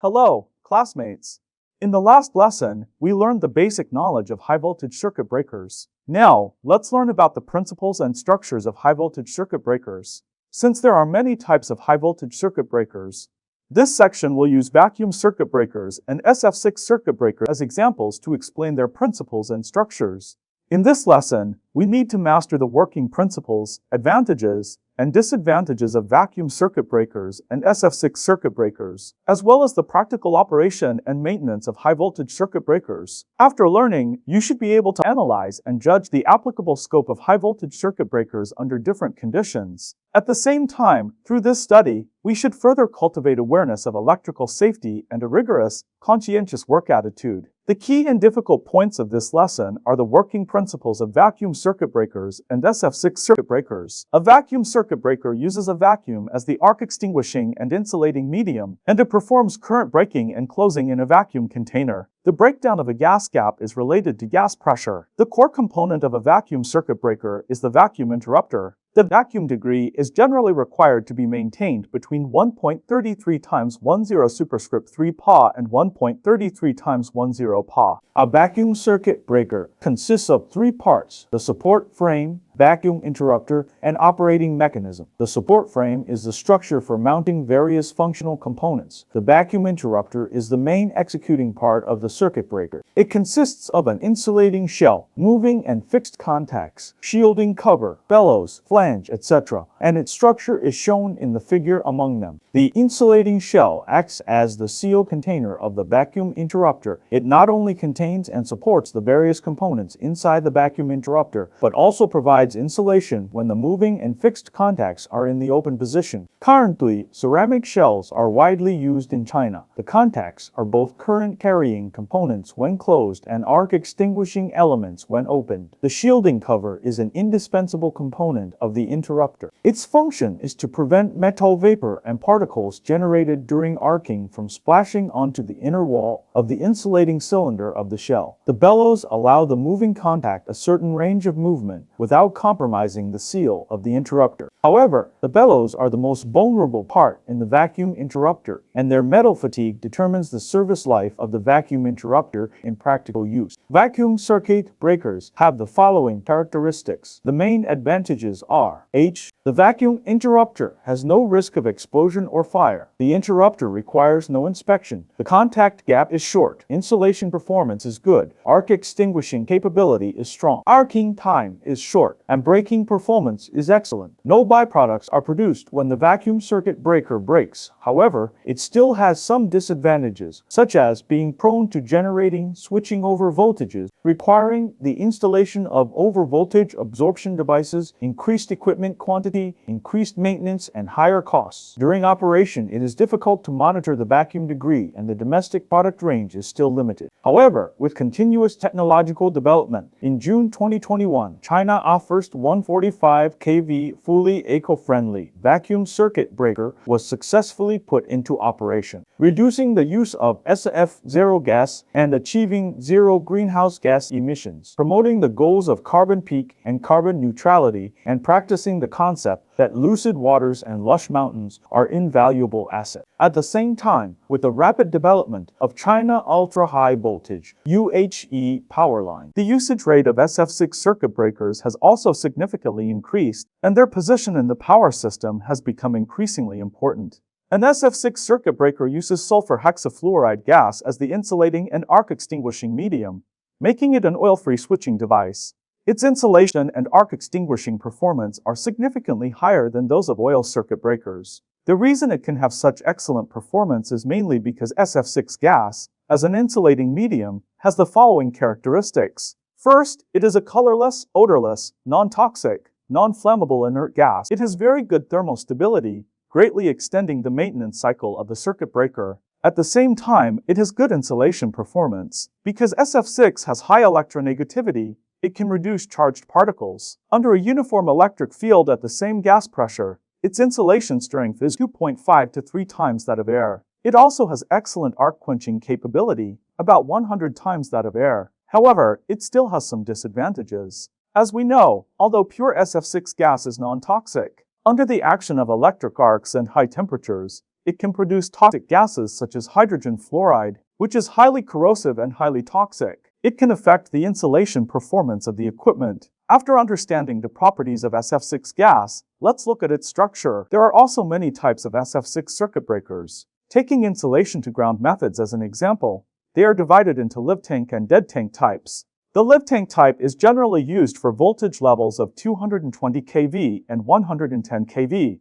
Hello, classmates. In the last lesson, we learned the basic knowledge of high-voltage circuit breakers. Now, let's learn about the principles and structures of high-voltage circuit breakers. Since there are many types of high-voltage circuit breakers, this section will use vacuum circuit breakers and SF6 circuit breakers as examples to explain their principles and structures. In this lesson, we need to master the working principles, advantages, and disadvantages of vacuum circuit breakers and SF6 circuit breakers, as well as the practical operation and maintenance of high-voltage circuit breakers. After learning, you should be able to analyze and judge the applicable scope of high-voltage circuit breakers under different conditions. At the same time, through this study, we should further cultivate awareness of electrical safety and a rigorous, conscientious work attitude. The key and difficult points of this lesson are the working principles of vacuum circuit breakers and SF6 circuit breakers. A vacuum circuit breaker uses a vacuum as the arc extinguishing and insulating medium, and it performs current breaking and closing in a vacuum container. The breakdown of a gas gap is related to gas pressure. The core component of a vacuum circuit breaker is the vacuum interrupter. The vacuum degree is generally required to be maintained between 1.33 times 10 superscript 3 Pa and 1.33 times 10 Pa. A vacuum circuit breaker consists of three parts: the support frame, vacuum interrupter, and operating mechanism. The support frame is the structure for mounting various functional components. The vacuum interrupter is the main executing part of the circuit breaker. It consists of an insulating shell, moving and fixed contacts, shielding cover, bellows, flange, etc., and its structure is shown in the figure among them. The insulating shell acts as the seal container of the vacuum interrupter. It not only contains and supports the various components inside the vacuum interrupter, but also provides insulation when the moving and fixed contacts are in the open position. Currently, ceramic shells are widely used in China. The contacts are both current-carrying components when closed and arc-extinguishing elements when opened. The shielding cover is an indispensable component of the interrupter. Its function is to prevent metal vapor and particles generated during arcing from splashing onto the inner wall of the insulating cylinder of the shell. The bellows allow the moving contact a certain range of movement without compromising the seal of the interrupter. However, the bellows are the most vulnerable part in the vacuum interrupter, and their metal fatigue determines the service life of the vacuum interrupter in practical use. Vacuum circuit breakers have the following characteristics. The main advantages are: The vacuum interrupter has no risk of explosion or fire. The interrupter requires no inspection. The contact gap is short. Insulation performance is good. Arc extinguishing capability is strong. Arcing time is short, and braking performance is excellent. No byproducts are produced when the vacuum circuit breaker breaks. However, it still has some disadvantages, such as being prone to generating switching over voltages, requiring the installation of over-voltage absorption devices, increased equipment quantity, increased maintenance, and higher costs. During operation, it is difficult to monitor the vacuum degree, and the domestic product range is still limited. However, with continuous technological development, in June 2021, China offers 145 kV fully eco-friendly vacuum circuit breaker was successfully put into operation, reducing the use of SF0 gas and achieving zero greenhouse gas emissions, promoting the goals of carbon peak and carbon neutrality, and practicing the concept that lucid waters and lush mountains are invaluable assets. At the same time, with the rapid development of China ultra-high voltage UHE power line, the usage rate of SF6 circuit breakers has also significantly increased, and their position in the power system has become increasingly important. An SF6 circuit breaker uses sulfur hexafluoride gas as the insulating and arc extinguishing medium, making it an oil-free switching device. Its insulation and arc extinguishing performance are significantly higher than those of oil circuit breakers. The reason it can have such excellent performance is mainly because SF6 gas, as an insulating medium, has the following characteristics. First, it is a colorless, odorless, non-toxic, non-flammable inert gas. It has very good thermal stability, greatly extending the maintenance cycle of the circuit breaker. At the same time, it has good insulation performance. Because SF6 has high electronegativity, it can reduce charged particles. Under a uniform electric field at the same gas pressure, its insulation strength is 2.5 to 3 times that of air. It also has excellent arc quenching capability, about 100 times that of air. However, it still has some disadvantages. As we know, although pure SF6 gas is non-toxic, under the action of electric arcs and high temperatures, it can produce toxic gases such as hydrogen fluoride, which is highly corrosive and highly toxic. It can affect the insulation performance of the equipment. After understanding the properties of SF6 gas, let's look at its structure. There are also many types of SF6 circuit breakers. Taking insulation to ground methods as an example, they are divided into live tank and dead tank types. The live tank type is generally used for voltage levels of 220 kV and 110 kV.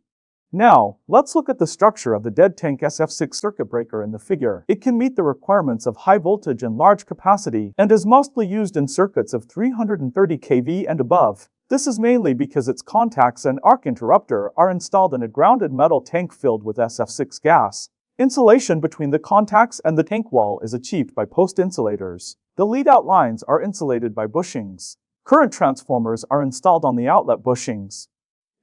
Now, let's look at the structure of the dead tank SF6 circuit breaker in the figure. It can meet the requirements of high voltage and large capacity and is mostly used in circuits of 330 kV and above. This is mainly because its contacts and arc interrupter are installed in a grounded metal tank filled with SF6 gas. Insulation between the contacts and the tank wall is achieved by post insulators. The lead-out lines are insulated by bushings. Current transformers are installed on the outlet bushings.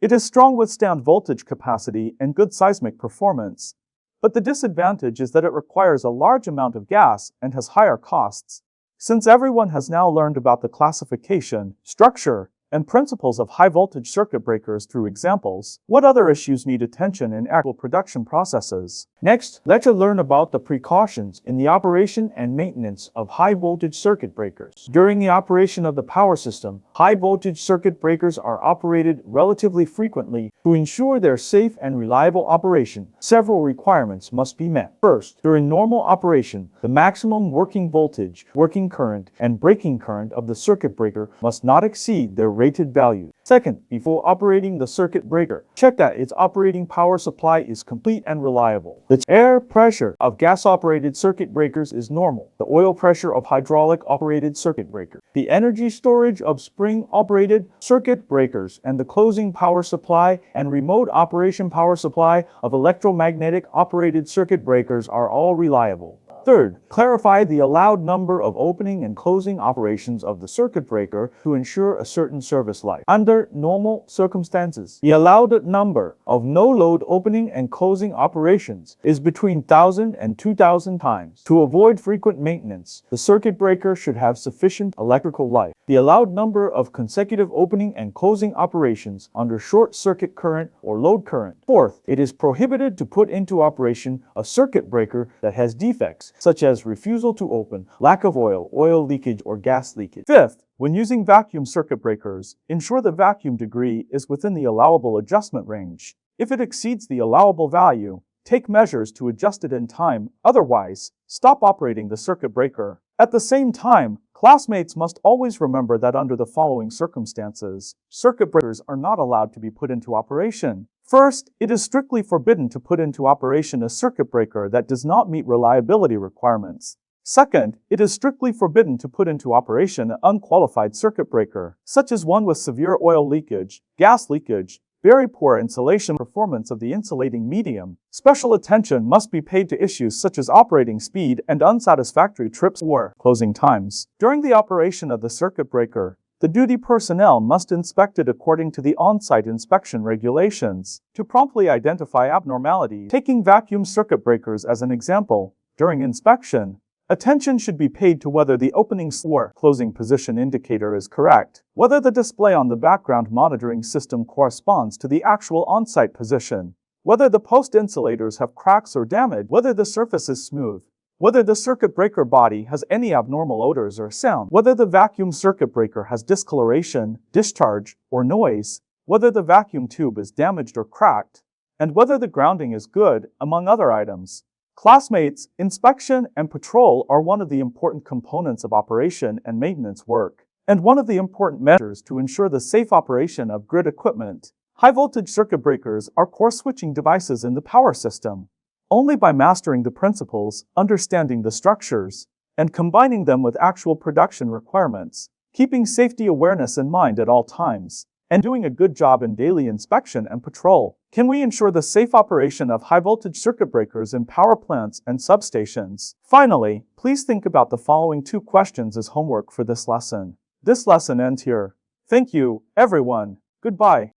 It has strong withstand voltage capacity and good seismic performance. But the disadvantage is that it requires a large amount of gas and has higher costs. Since everyone has now learned about the classification, structure, and principles of high-voltage circuit breakers through examples, what other issues need attention in actual production processes? Next, let's learn about the precautions in the operation and maintenance of high-voltage circuit breakers. During the operation of the power system, high-voltage circuit breakers are operated relatively frequently. To ensure their safe and reliable operation, several requirements must be met. First, during normal operation, the maximum working voltage, working current, and breaking current of the circuit breaker must not exceed their rated value. Second, before operating the circuit breaker, check that its operating power supply is complete and reliable. The air pressure of gas-operated circuit breakers is normal. The oil pressure of hydraulic-operated circuit breaker. The energy storage of spring-operated circuit breakers and the closing power supply and remote operation power supply of electromagnetic-operated circuit breakers are all reliable. Third, clarify the allowed number of opening and closing operations of the circuit breaker to ensure a certain service life. Under normal circumstances, the allowed number of no-load opening and closing operations is between 1,000 and 2,000 times. To avoid frequent maintenance, the circuit breaker should have sufficient electrical life. The allowed number of consecutive opening and closing operations under short circuit current or load current. Fourth, it is prohibited to put into operation a circuit breaker that has defects, such as refusal to open, lack of oil, oil leakage, or gas leakage. Fifth, when using vacuum circuit breakers, ensure the vacuum degree is within the allowable adjustment range. If it exceeds the allowable value, take measures to adjust it in time, otherwise, stop operating the circuit breaker. At the same time, classmates must always remember that under the following circumstances, circuit breakers are not allowed to be put into operation. First, it is strictly forbidden to put into operation a circuit breaker that does not meet reliability requirements. Second, it is strictly forbidden to put into operation an unqualified circuit breaker, such as one with severe oil leakage, gas leakage, very poor insulation performance of the insulating medium. Special attention must be paid to issues such as operating speed and unsatisfactory trips or closing times. During the operation of the circuit breaker, the duty personnel must inspect it according to the on-site inspection regulations. To promptly identify abnormalities, taking vacuum circuit breakers as an example, during inspection, attention should be paid to whether the opening or closing position indicator is correct, whether the display on the background monitoring system corresponds to the actual on-site position, whether the post insulators have cracks or damage, whether the surface is smooth, whether the circuit breaker body has any abnormal odors or sound, whether the vacuum circuit breaker has discoloration, discharge, or noise, whether the vacuum tube is damaged or cracked, and whether the grounding is good, among other items. Classmates, inspection and patrol are one of the important components of operation and maintenance work, and one of the important measures to ensure the safe operation of grid equipment. High-voltage circuit breakers are core switching devices in the power system. Only by mastering the principles, understanding the structures, and combining them with actual production requirements, keeping safety awareness in mind at all times, and doing a good job in daily inspection and patrol, can we ensure the safe operation of high-voltage circuit breakers in power plants and substations. Finally, please think about the following 2 questions as homework for this lesson. This lesson ends here. Thank you, everyone. Goodbye.